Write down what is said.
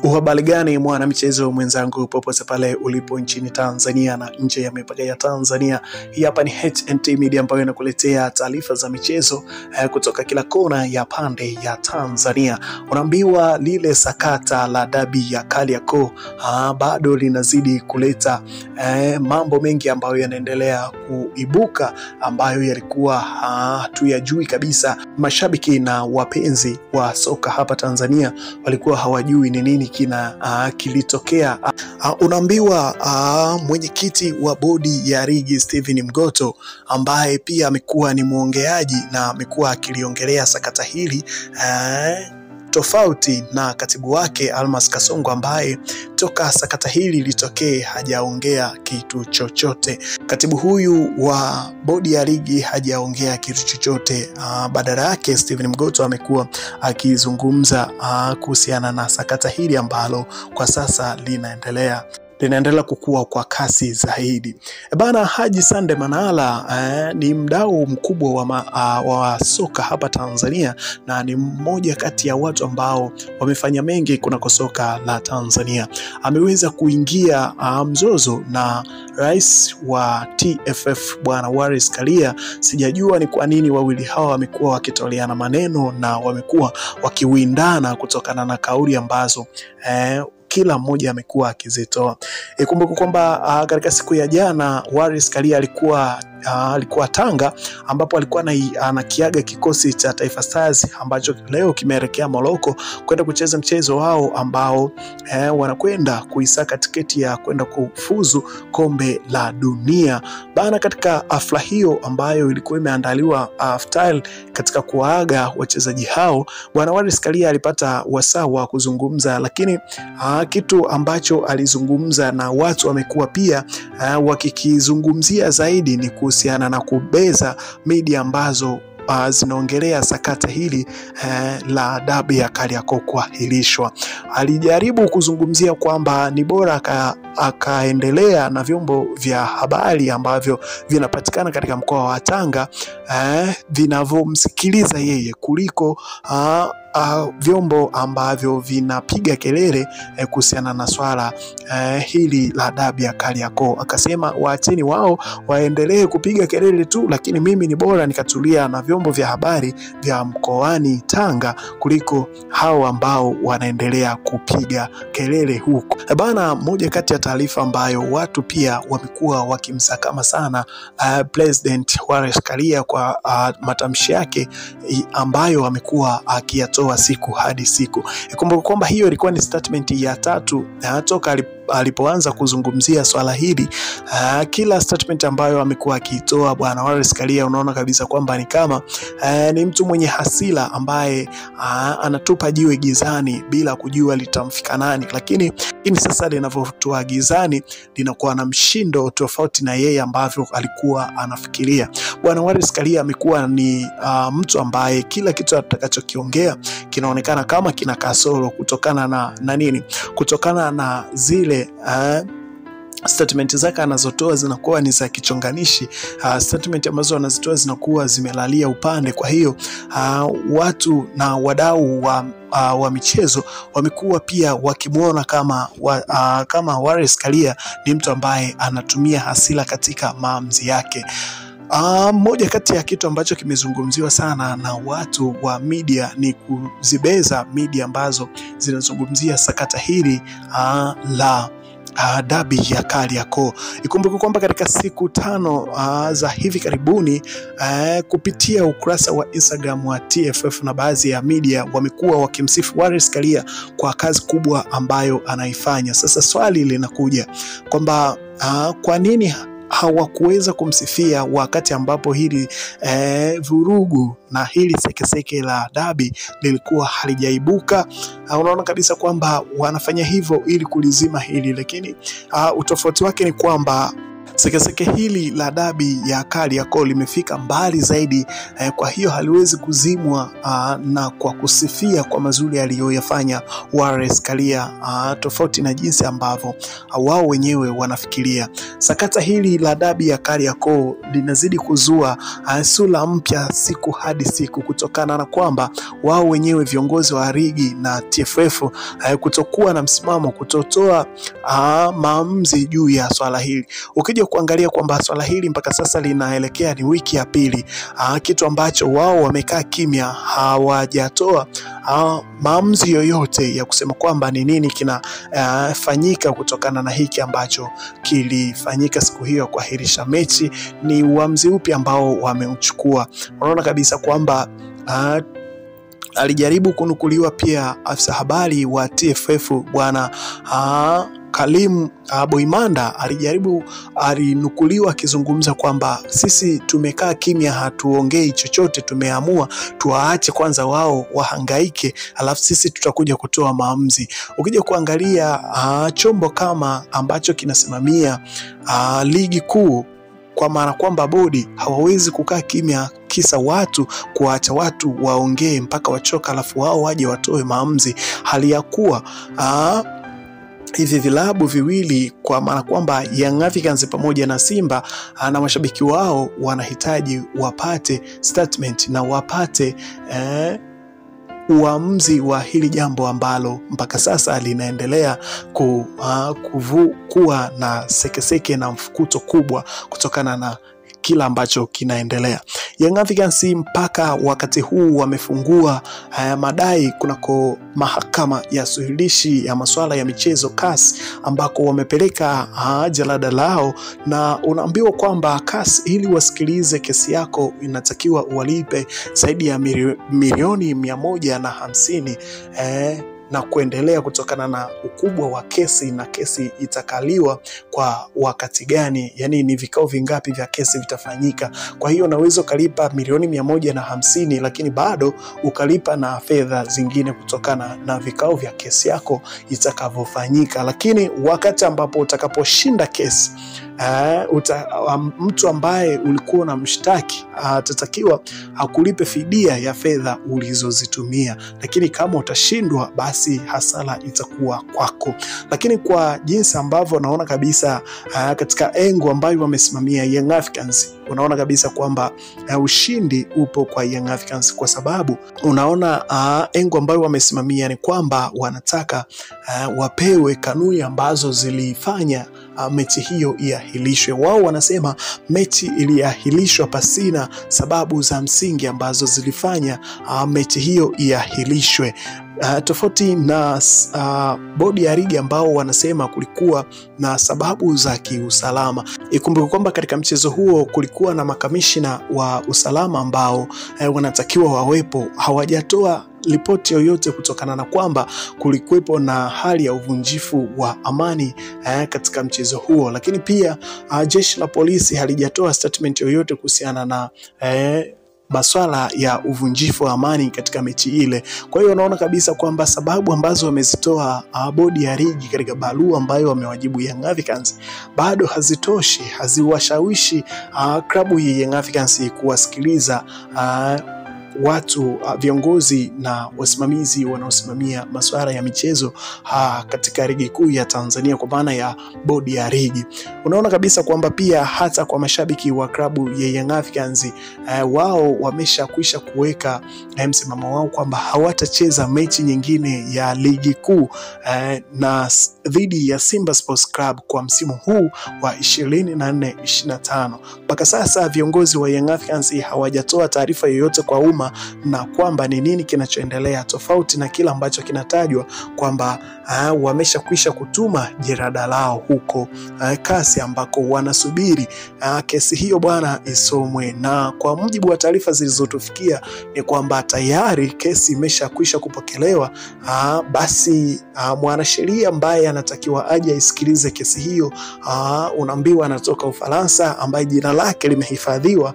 Uhabari gani mwana michezo mwenzangu popote pale ulipo nchini Tanzania na nje ya mipaka ya Tanzania. Hii hapa ni HNT Media ambayo inakuletea taarifa za michezo kutoka kila kona ya pande ya Tanzania. Unaambiwa lile sakata la dabi ya Kariakoo bado linazidi kuleta mambo mengi ambayo yanaendelea kuibuka, ambayo yalikuwa tuyajui kabisa. Mashabiki na wapenzi wa soka hapa Tanzania walikuwa hawajui ni nini kilitokea. Unaambiwa mwenyekiti wa bodi ya ligi Steven Mgoto, ambaye pia amekuwa ni muongeaji na amekuwa akiliongelea sakata hili tofauti na katibu wake Almas Kasongo, ambaye toka sakata hili litokee hajaongea kitu chochote. Katibu huyu wa bodi ya ligi hajaongea kitu chochote. Badala yake Steven Mgoto amekuwa akizungumza kuhusiana na sakata hili ambalo kwa sasa linaendelea kukua kwa kasi zaidi. Bana, Haji Sande Manara ni mdau mkubwa wa soka hapa Tanzania na ni mmoja kati ya watu ambao wamefanya mengi kunako soka la Tanzania. Ameweza kuingia mzozo na rais wa TFF bwana Wallace Karia. Sijajua ni kwa nini wawili hawa wamekuwa wakitoleana maneno na wamekuwa wakiwindana kutokana na kauli ambazo kila mmoja amekuwa akizitoa. Kumbuka kwamba katika siku ya jana Wallace Karia alikuwa Tanga, ambapo alikuwa anakiaga kikosi cha Taifa Stars ambacho leo kimeelekea Morocco kwenda kucheza mchezo wao ambao wanakwenda kuisaka tiketi ya kwenda kufuzu kombe la dunia. Bana, katika hafla hiyo ambayo ilikuwa imeandaliwa after katika kuaga wachezaji hao, bwana Wallace Karia alipata wasaa wa kuzungumza, lakini kitu ambacho alizungumza na watu wamekuwa pia wakikizungumzia zaidi ni kuhusiana na kubeza media ambazo zinaongelea sakata hili la dabi ya Kariakoo kuahirishwa. Alijaribu kuzungumzia kwamba ni bora akaendelea na vyombo vya habari ambavyo vinapatikana katika mkoa wa Tanga vinavyomsikiliza yeye kuliko vyombo ambavyo vinapiga kelele kuhusiana na swala hili la dabi ya Kariakoo. Akasema waacheni wao waendelee kupiga kelele tu, lakini mimi ni bora nikatulia na vyombo vya habari vya mkoani Tanga kuliko hao ambao wanaendelea kupiga kelele huko. Bana, moja kati ya taarifa ambayo watu pia wamekuwa wakimsakama sana President Wallace Karia kwa matamshi yake ambayo amekuwa akiyatoa siku hadi siku. Kumbuka kwamba hiyo ilikuwa ni statement ya 3 toka alipoanza kuzungumzia swala hili. Kila statement ambayo amekuwa akitoa bwana Wallace Karia, unaona kabisa kwamba ni kama ni mtu mwenye hasira ambaye anatupa jiwe gizani bila kujua litamfika nani, lakini sasa linavyotoa gizani linakuwa na mshindo tofauti na yeye ambavyo alikuwa anafikiria. Bwana Wallace Karia amekuwa ni mtu ambaye kila kitu atakachokiongea kinaonekana kama kina kasoro kutokana na zile statement zake anazotoa zinakuwa ni za kichonganishi. Statement ambazo anazitoa zinakuwa zimelalia upande. Kwa hiyo watu na wadau wa michezo wamekuwa pia wakimuona kama Wallace Karia ni mtu ambaye anatumia hasira katika maamuzi yake. Moja kati ya kitu ambacho kimezungumziwa sana na watu wa media ni kuzibeza media ambazo zinazungumzia sakata hili la dabi ya Kariakoo. Ikumbuke kwamba katika siku 5 za hivi karibuni kupitia ukurasa wa Instagram wa TFF na baadhi ya media wamekuwa wakimsifu Wallace Karia kwa kazi kubwa ambayo anaifanya. Sasa swali linakuja kwamba kwa nini hawakuweza kumsifia wakati ambapo hili vurugu na hili sekeseke la dabi lilikuwa halijaibuka? Unaona kabisa kwamba wanafanya hivyo ili kulizima hili, lakini utofauti wake ni kwamba sekeseke hili la dabi ya Kariakoo limefika mbali zaidi, kwa hiyo haliwezi kuzimwa na kwa kusifia kwa mazuri aliyoyafanya Wallace Karia, tofauti na jinsi ambavyo wao wenyewe wanafikiria. Sakata hili la dabi ya Kariakoo linazidi kuzua sura mpya siku hadi siku, kutokana na kwamba wao wenyewe viongozi wa ligi na TFF kutokuwa na msimamo, kutotoa maamuzi juu ya swala hili. Ukija kuangalia kwamba swala hili mpaka sasa linaelekea ni wiki ya pili, kitu ambacho wao wamekaa kimya, hawajatoa maamuzi yoyote ya kusema kwamba ni nini kinafanyika kutokana na hiki ambacho kilifanyika siku hiyo kuahirisha mechi. Ni uamuzi upi ambao wameuchukua? Unaona kabisa kwamba alijaribu kunukuliwa pia afisa habari wa TFF bwana Kalim Boimanda alinukuliwa akizungumza kwamba sisi tumekaa kimya, hatuongei chochote, tumeamua tuwaache kwanza wao wahangaike, alafu sisi tutakuja kutoa maamuzi. Ukija kuangalia chombo kama ambacho kinasimamia ligi kuu, kwa maana kwamba bodi hawawezi kukaa kimya kisa watu kuacha watu waongee mpaka wachoka alafu wao waje watoe maamuzi, hali ya kuwa hivi vilabu viwili, kwa maana kwamba Young Africans pamoja na Simba na mashabiki wao wanahitaji wapate statement na wapate uamuzi wa hili jambo ambalo mpaka sasa linaendelea kuwa na sekeseke na mfukuto kubwa kutokana na kila ambacho kinaendelea. Young Africans mpaka wakati huu wamefungua madai kunako mahakama ya suluhishi ya masuala ya michezo CAS, ambako wamepeleka jalada lao, na unaambiwa kwamba CAS ili wasikilize kesi yako inatakiwa uwalipe zaidi ya milioni 150 na kuendelea kutokana na ukubwa wa kesi, na kesi itakaliwa kwa wakati gani, yani ni vikao vingapi vya kesi vitafanyika. Kwa hiyo unaweza ukalipa milioni 150 lakini bado ukalipa na fedha zingine kutokana na vikao vya kesi yako itakavyofanyika. Lakini wakati ambapo utakaposhinda kesi, mtu ambaye ulikuwa na mshtaki atatakiwa akulipe fidia ya fedha ulizozitumia, lakini kama utashindwa basi hasara itakuwa kwako. Lakini kwa jinsi ambavyo naona kabisa katika engo ambayo wamesimamia Young Africans, unaona kabisa kwamba ushindi upo kwa Young Africans, kwa sababu unaona engo ambayo wamesimamia ni kwamba wanataka wapewe kanuni ambazo zilifanya mechi hiyo iahilishwe. Wao wanasema mechi iliahilishwa pasina sababu za msingi ambazo zilifanya mechi hiyo iahilishwe, tofauti na bodi ya ligi ambao wanasema kulikuwa na sababu za kiusalama. Ikumbuke kwamba katika mchezo huo kulikuwa na makamishina wa usalama ambao wanatakiwa wawepo, hawajatoa ripoti yoyote kutokana na kwamba kulikuwepo na hali ya uvunjifu wa amani katika mchezo huo. Lakini pia jeshi la polisi halijatoa statement yoyote kuhusiana na masuala ya uvunjifu wa amani katika mechi ile. Kwa hiyo unaona kabisa kwamba sababu ambazo wamezitoa bodi ya ligi katika barua ambayo wamewajibu Young Africans bado hazitoshi, haziwashawishi klabu ya Young Africans kuwasikiliza watu, viongozi na wasimamizi wanaosimamia masuala ya michezo katika ligi kuu ya Tanzania, kwa maana ya bodi ya ligi. Unaona kabisa kwamba pia hata kwa mashabiki wa klabu ya Young Africans, wao wameshakwisha kuweka msimamo wao kwamba hawatacheza mechi nyingine ya ligi kuu na dhidi ya Simba Sports Club kwa msimu huu wa 24-25. Mpaka sasa viongozi wa Young Africans hawajatoa taarifa yoyote kwa umma na kwamba ni nini kinachoendelea, tofauti na kila ambacho kinatajwa kwamba wameshakwisha kutuma jirada lao huko CAS, ambako wanasubiri kesi hiyo bwana isomwe. Na kwa mujibu wa taarifa zilizotufikia ni kwamba tayari kesi imeshakwisha kupokelewa. Basi mwanasheria ambaye anatakiwa aje isikilize kesi hiyo unaambiwa anatoka Ufaransa, ambaye jina lake limehifadhiwa